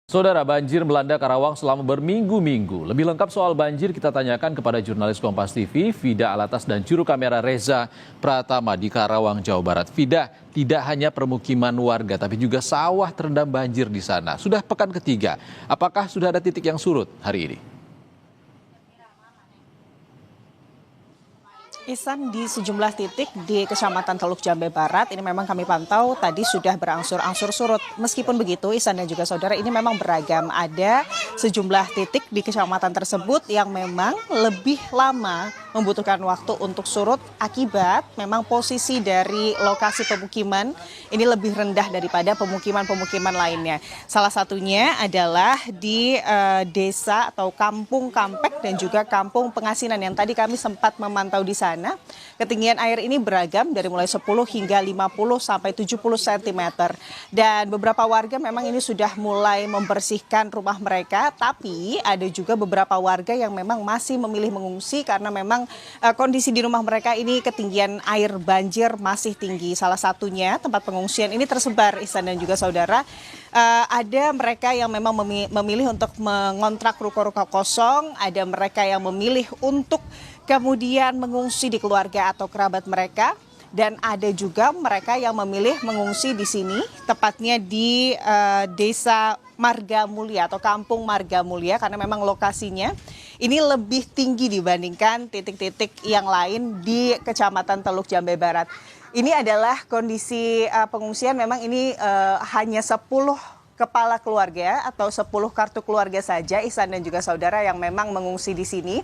Saudara, banjir melanda Karawang selama berminggu-minggu. Lebih lengkap soal banjir kita tanyakan kepada jurnalis Kompas TV, Vida Alatas dan juru kamera Reza Pratama di Karawang, Jawa Barat. Vida, tidak hanya permukiman warga tapi juga sawah terendam banjir di sana. Sudah pekan ketiga, apakah sudah ada titik yang surut hari ini? Ihsan, di sejumlah titik di Kecamatan Teluk Jambe Barat ini memang kami pantau tadi sudah berangsur-angsur surut. Meskipun begitu, Ihsan dan juga saudara, ini memang beragam. Ada sejumlah titik di kecamatan tersebut yang memang lebih lama membutuhkan waktu untuk surut akibat memang posisi dari lokasi pemukiman ini lebih rendah daripada pemukiman-pemukiman lainnya. Salah satunya adalah di desa atau kampung Kampek dan juga kampung Pengasinan yang tadi kami sempat memantau di sana. Ketinggian air ini beragam dari mulai 10 hingga 50 sampai 70 cm. Dan beberapa warga memang ini sudah mulai membersihkan rumah mereka, tapi ada juga beberapa warga yang memang masih memilih mengungsi karena memang kondisi di rumah mereka ini ketinggian air banjir masih tinggi. Salah satunya tempat pengungsian ini tersebar, Ihsan dan juga saudara. Ada mereka yang memang memilih untuk mengontrak ruko-ruko kosong, ada mereka yang memilih untuk kemudian mengungsi di keluarga atau kerabat mereka, dan ada juga mereka yang memilih mengungsi di sini, tepatnya di Desa Marga Mulia atau Kampung Marga Mulia, karena memang lokasinya ini lebih tinggi dibandingkan titik-titik yang lain di Kecamatan Teluk Jambe Barat. Ini adalah kondisi pengungsian, memang ini hanya 10 kepala keluarga atau 10 kartu keluarga saja, Ihsan dan juga saudara, yang memang mengungsi di sini.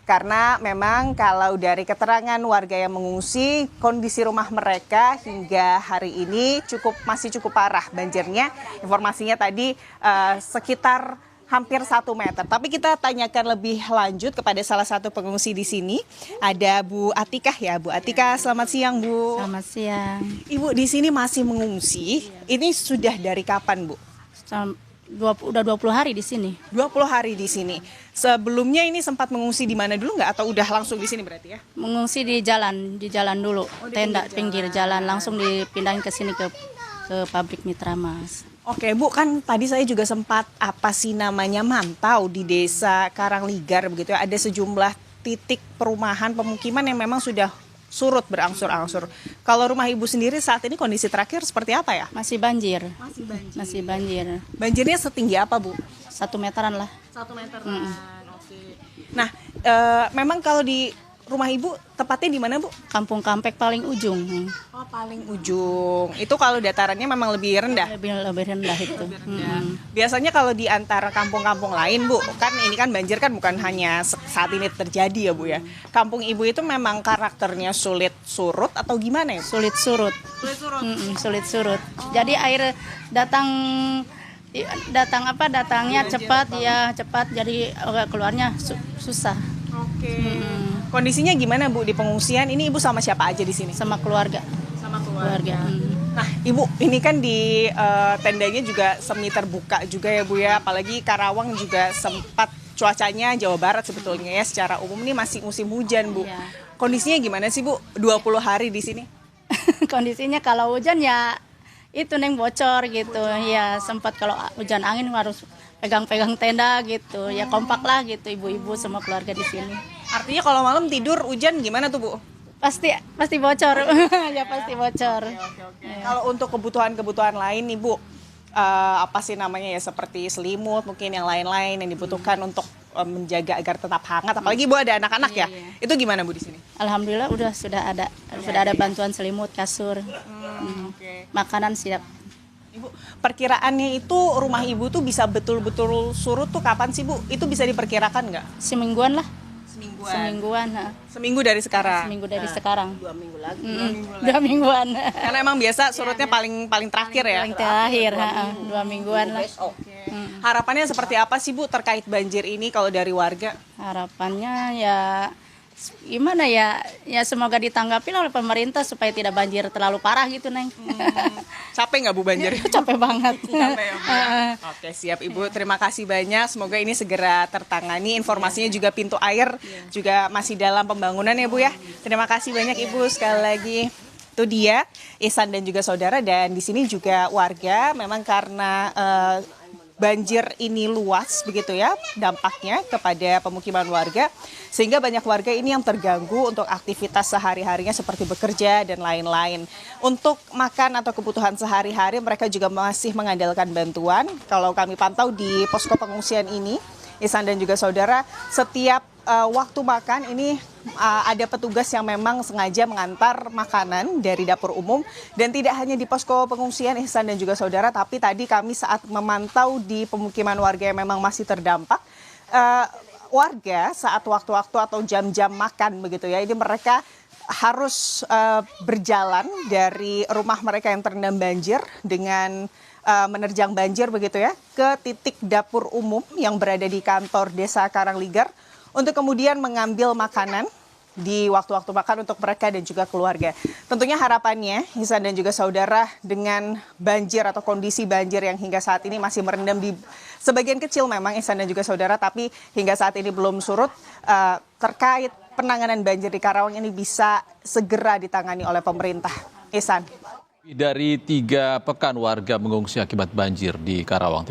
Karena memang kalau dari keterangan warga yang mengungsi, kondisi rumah mereka hingga hari ini masih cukup parah banjirnya. Informasinya tadi sekitar hampir 1 meter. Tapi kita tanyakan lebih lanjut kepada salah satu pengungsi di sini. Ada Bu Atikah ya, Bu Atikah. Selamat siang, Bu. Selamat siang. Ibu di sini masih mengungsi. Ini sudah dari kapan, Bu? Udah 20 hari di sini. 20 hari di sini. Sebelumnya ini sempat mengungsi di mana dulu nggak, atau udah langsung di sini berarti ya? Mengungsi di jalan dulu, tenda pinggir jalan, langsung dipindahin ke sini ke pabrik Mitra Mas. Oke, Bu, kan tadi saya juga sempat mantau di Desa Karangligar begitu ya. Ada sejumlah titik perumahan pemukiman yang memang sudah surut berangsur-angsur. Kalau rumah Ibu sendiri saat ini kondisi terakhir seperti apa ya? Masih banjir. Masih banjir. Banjirnya setinggi apa, Bu? 1 meteran lah. 1 meteran. Oke. Nah, memang kalau di rumah Ibu tepatnya di mana, Bu? Kampung Kampek paling ujung. Oh, paling ujung. Itu kalau datarannya memang lebih rendah. Lebih rendah itu. Biasanya kalau di antara kampung-kampung lain, Bu, kan ini kan banjir kan bukan hanya saat ini terjadi ya, Bu ya. Kampung Ibu itu memang karakternya sulit surut atau gimana ya? Sulit surut. Sulit surut. Jadi air datangnya cepat ya, cepat, jadi keluarnya susah. Oke. Kondisinya gimana, Bu, di pengungsian? Ini Ibu sama siapa aja di sini? Sama keluarga. Sama keluarga. Nah, Ibu, ini kan di tendanya juga semi terbuka juga ya, Bu ya. Apalagi Karawang juga sempat cuacanya Jawa Barat sebetulnya ya, secara umum ini masih musim hujan, Bu. Iya. Kondisinya gimana sih, Bu? 20 hari di sini? Kondisinya kalau hujan ya itu Neng bocor gitu. Ya sempat kalau hujan angin harus pegang-pegang tenda gitu. Ya kompak lah gitu ibu-ibu semua keluarga di sini. Artinya kalau malam tidur hujan gimana tuh, Bu? Pasti bocor. Ya pasti bocor. Oke. Kalau untuk kebutuhan-kebutuhan lain nih, Bu, seperti selimut, mungkin yang lain-lain yang dibutuhkan untuk menjaga agar tetap hangat. Apalagi Bu ada anak-anak ya. Itu gimana, Bu, di sini? Alhamdulillah sudah ada bantuan selimut, kasur. Oke. Makanan siap. Ibu, perkiraannya itu rumah Ibu tuh bisa betul-betul surut tuh kapan sih, Bu? Itu bisa diperkirakan nggak? Semingguan lah. Semingguan. Ha. Seminggu dari sekarang. Seminggu dari sekarang. 2 minggu lagi. 2 mingguan. Karena emang biasa surutnya paling terakhir ya. Paling terakhir, 2 mingguan lah. Oke. Harapannya seperti apa sih, Bu, terkait banjir ini kalau dari warga? Harapannya ya gimana ya semoga ditanggapi oleh pemerintah supaya tidak banjir terlalu parah gitu, Neng. Capek nggak, Bu, banjir? Capek banget. Capek ya, Bu. Oke, siap, Ibu. Terima kasih banyak. Semoga ini segera tertangani. Informasinya juga pintu air juga masih dalam pembangunan ya, Bu ya. Terima kasih banyak, Ibu, sekali lagi. Itu dia Ihsan dan juga saudara, dan di sini juga warga memang karena banjir ini luas begitu ya dampaknya kepada pemukiman warga, sehingga banyak warga ini yang terganggu untuk aktivitas sehari-harinya seperti bekerja dan lain-lain. Untuk makan atau kebutuhan sehari-hari mereka juga masih mengandalkan bantuan. Kalau kami pantau di posko pengungsian ini, Ihsan dan juga saudara, setiap waktu makan ini ada petugas yang memang sengaja mengantar makanan dari dapur umum, dan tidak hanya di posko pengungsian Ihsan dan juga saudara, tapi tadi kami saat memantau di pemukiman warga yang memang masih terdampak, warga saat waktu-waktu atau jam-jam makan begitu ya, ini mereka harus berjalan dari rumah mereka yang terendam banjir dengan menerjang banjir begitu ya ke titik dapur umum yang berada di kantor Desa Karangligar untuk kemudian mengambil makanan di waktu-waktu makan untuk mereka dan juga keluarga. Tentunya harapannya Ihsan dan juga saudara, dengan banjir atau kondisi banjir yang hingga saat ini masih merendam di sebagian kecil memang Ihsan dan juga saudara, tapi hingga saat ini belum surut, terkait penanganan banjir di Karawang ini bisa segera ditangani oleh pemerintah. Ihsan. Dari 3 pekan warga mengungsi akibat banjir di Karawang.